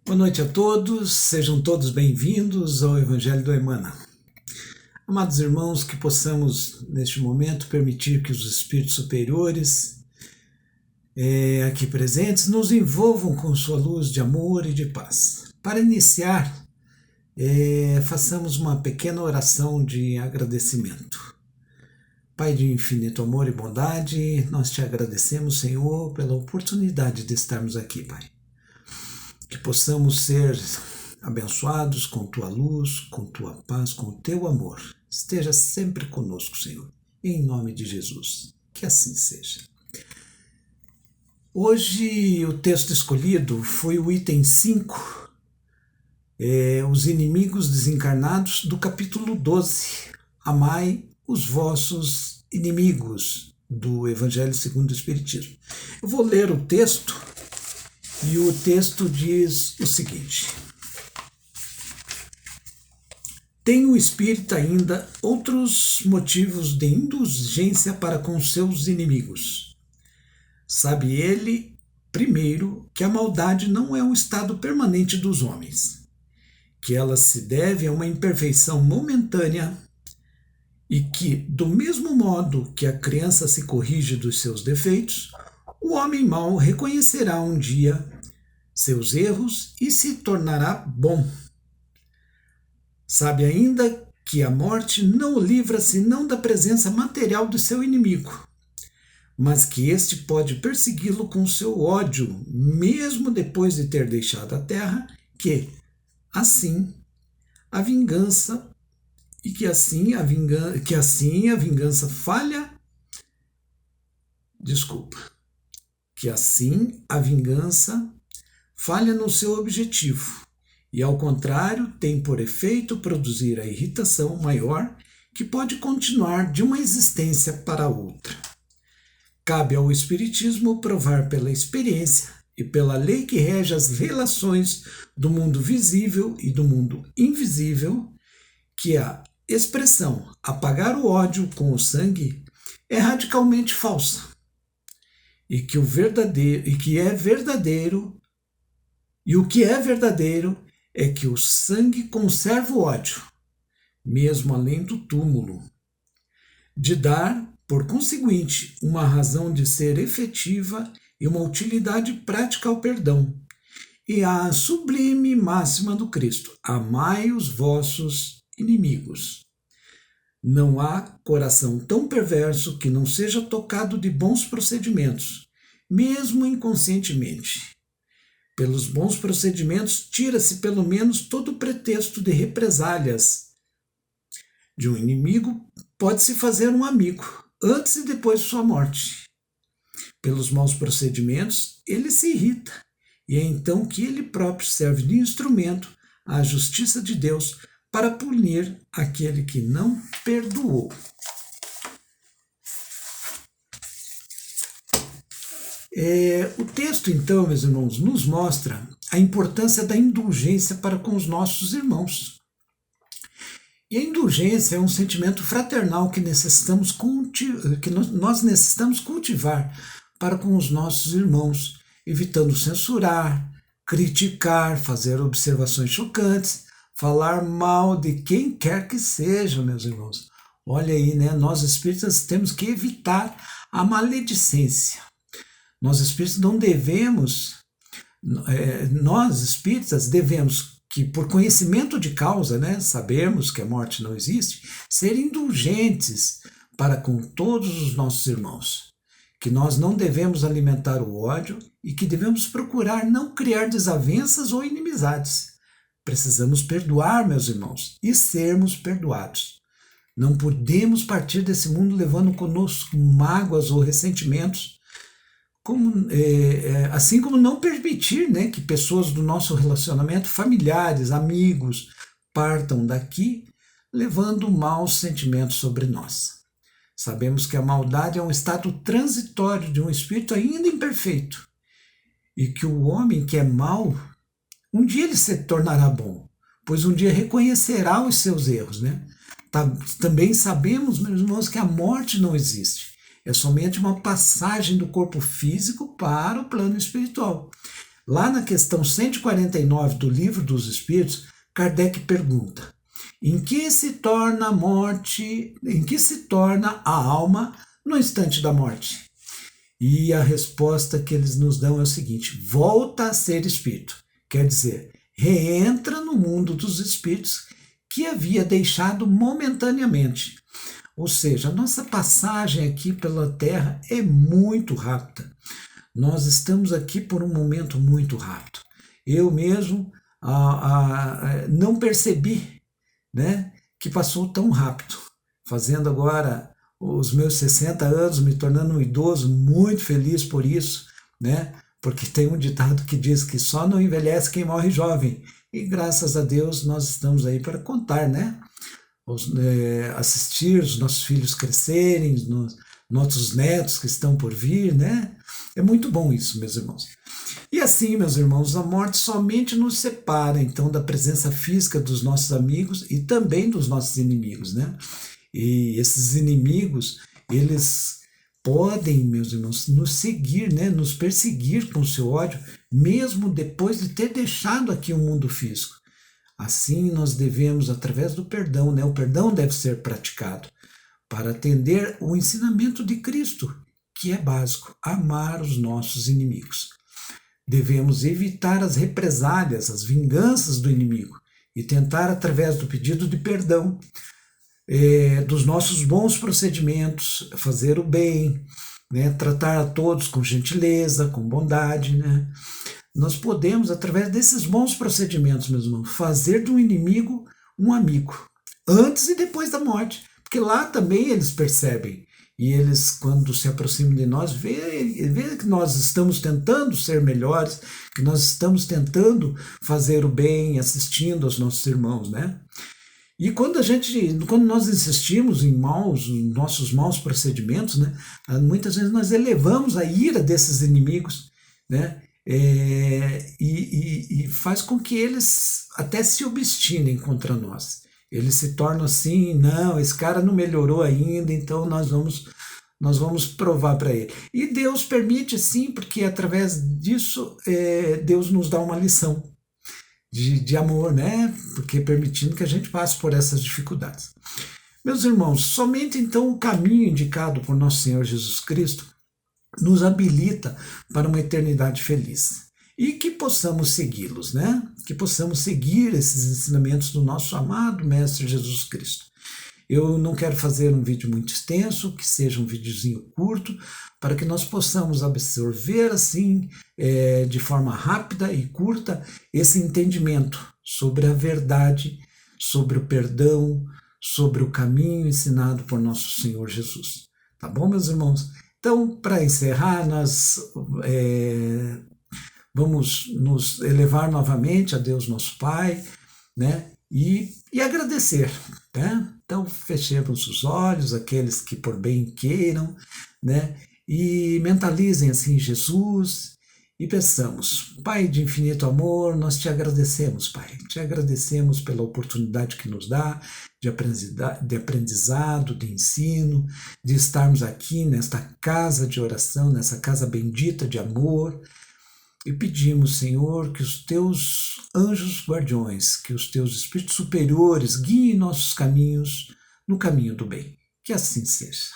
Boa noite a todos, sejam todos bem-vindos ao Evangelho do Emmanuel. Amados irmãos, que possamos neste momento permitir que os espíritos superiores aqui presentes nos envolvam com sua luz de amor e de paz. Para iniciar, façamos uma pequena oração de agradecimento. Pai de infinito amor e bondade, nós te agradecemos, Senhor, pela oportunidade de estarmos aqui, Pai. Que possamos ser abençoados com tua luz, com tua paz, com o teu amor. Esteja sempre conosco, Senhor, em nome de Jesus. Que assim seja. Hoje o texto escolhido foi o item 5, os inimigos desencarnados, do capítulo 12. Amai os vossos inimigos, do Evangelho segundo o Espiritismo. Eu vou ler o texto. E o texto diz o seguinte: tem o espírito ainda outros motivos de indulgência para com seus inimigos. Sabe ele, primeiro, que a maldade não é um estado permanente dos homens, que ela se deve a uma imperfeição momentânea e que, do mesmo modo que a criança se corrige dos seus defeitos, o homem mau reconhecerá um dia seus erros e se tornará bom. Sabe ainda que a morte não o livra senão da presença material do seu inimigo, mas que este pode persegui-lo com seu ódio, mesmo depois de ter deixado a terra, que assim a vingança falha no seu objetivo e, ao contrário, tem por efeito produzir a irritação maior que pode continuar de uma existência para outra. Cabe ao Espiritismo provar pela experiência e pela lei que rege as relações do mundo visível e do mundo invisível que a expressão apagar o ódio com o sangue é radicalmente falsa e que o que é verdadeiro é que o sangue conserva o ódio, mesmo além do túmulo, de dar, por conseguinte, uma razão de ser efetiva e uma utilidade prática ao perdão, e a sublime máxima do Cristo: amai os vossos inimigos. Não há coração tão perverso que não seja tocado de bons procedimentos, mesmo inconscientemente. Pelos bons procedimentos, tira-se pelo menos todo o pretexto de represálias. De um inimigo, pode-se fazer um amigo, antes e depois de sua morte. Pelos maus procedimentos, ele se irrita, e é então que ele próprio serve de instrumento à justiça de Deus para punir aquele que não perdoou. O texto, então, meus irmãos, nos mostra a importância da indulgência para com os nossos irmãos. E a indulgência é um sentimento fraternal que nós necessitamos cultivar para com os nossos irmãos, evitando censurar, criticar, fazer observações chocantes, falar mal de quem quer que seja, meus irmãos. Olha aí, né? Nós espíritas temos que evitar a maledicência. Nós espíritas não devemos, nós espíritas devemos que, por conhecimento de causa, né, sabermos que a morte não existe, ser indulgentes para com todos os nossos irmãos, que nós não devemos alimentar o ódio e que devemos procurar não criar desavenças ou inimizades. Precisamos perdoar, meus irmãos, e sermos perdoados. Não podemos partir desse mundo levando conosco mágoas ou ressentimentos, assim como não permitir, né, que pessoas do nosso relacionamento, familiares, amigos, partam daqui levando maus sentimentos sobre nós. Sabemos que a maldade é um estado transitório de um espírito ainda imperfeito e que o homem que é mau, um dia ele se tornará bom, pois um dia reconhecerá os seus erros, né? Também sabemos, meus irmãos, que a morte não existe. É somente uma passagem do corpo físico para o plano espiritual. Lá na questão 149 do Livro dos Espíritos, Kardec pergunta: em que se torna a morte, em que se torna a alma no instante da morte? E a resposta que eles nos dão é o seguinte: volta a ser espírito. Quer dizer, reentra no mundo dos espíritos que havia deixado momentaneamente. Ou seja, a nossa passagem aqui pela Terra é muito rápida. Nós estamos aqui por um momento muito rápido. Eu mesmo não percebi, né, que passou tão rápido. Fazendo agora os meus 60 anos, me tornando um idoso, muito feliz por isso, né? Porque tem um ditado que diz que só não envelhece quem morre jovem. E graças a Deus nós estamos aí para contar, né? Assistir os nossos filhos crescerem, nossos netos que estão por vir, né? É muito bom isso, meus irmãos. E assim, meus irmãos, a morte somente nos separa, então, da presença física dos nossos amigos e também dos nossos inimigos, né? E esses inimigos, eles podem, meus irmãos, nos seguir, né? Nos perseguir com o seu ódio, mesmo depois de ter deixado aqui o mundo físico. Assim, nós devemos, através do perdão, né? O perdão deve ser praticado para atender o ensinamento de Cristo, que é básico: amar os nossos inimigos. Devemos evitar as represálias, as vinganças do inimigo e tentar, através do pedido de perdão, dos nossos bons procedimentos, fazer o bem, né? Tratar a todos com gentileza, com bondade, né? Nós podemos, através desses bons procedimentos, meus irmãos, fazer do inimigo um amigo, antes e depois da morte, porque lá também eles percebem. E eles, quando se aproximam de nós, vê que nós estamos tentando ser melhores, que nós estamos tentando fazer o bem, assistindo aos nossos irmãos, né? E quando nós insistimos em nossos maus procedimentos, né? Muitas vezes nós elevamos a ira desses inimigos, né? E faz com que eles até se obstinem contra nós. Eles se tornam assim: não, esse cara não melhorou ainda, então nós vamos provar para ele. E Deus permite, sim, porque através disso Deus nos dá uma lição de amor, né? Porque permitindo que a gente passe por essas dificuldades. Meus irmãos, somente então o caminho indicado por nosso Senhor Jesus Cristo nos habilita para uma eternidade feliz. E que possamos segui-los, né? Que possamos seguir esses ensinamentos do nosso amado Mestre Jesus Cristo. Eu não quero fazer um vídeo muito extenso, que seja um videozinho curto, para que nós possamos absorver assim, de forma rápida e curta, esse entendimento sobre a verdade, sobre o perdão, sobre o caminho ensinado por nosso Senhor Jesus. Tá bom, meus irmãos? Então, para encerrar, nós vamos nos elevar novamente a Deus nosso Pai, né? E agradecer, né? Então, fechemos os olhos, aqueles que por bem queiram, né? E mentalizem assim Jesus e peçamos: Pai de infinito amor, nós te agradecemos, Pai. Te agradecemos pela oportunidade que nos dá de aprendizado, de ensino, de estarmos aqui nesta casa de oração, nessa casa bendita de amor. E pedimos, Senhor, que os teus anjos guardiões, que os teus espíritos superiores guiem nossos caminhos no caminho do bem. Que assim seja.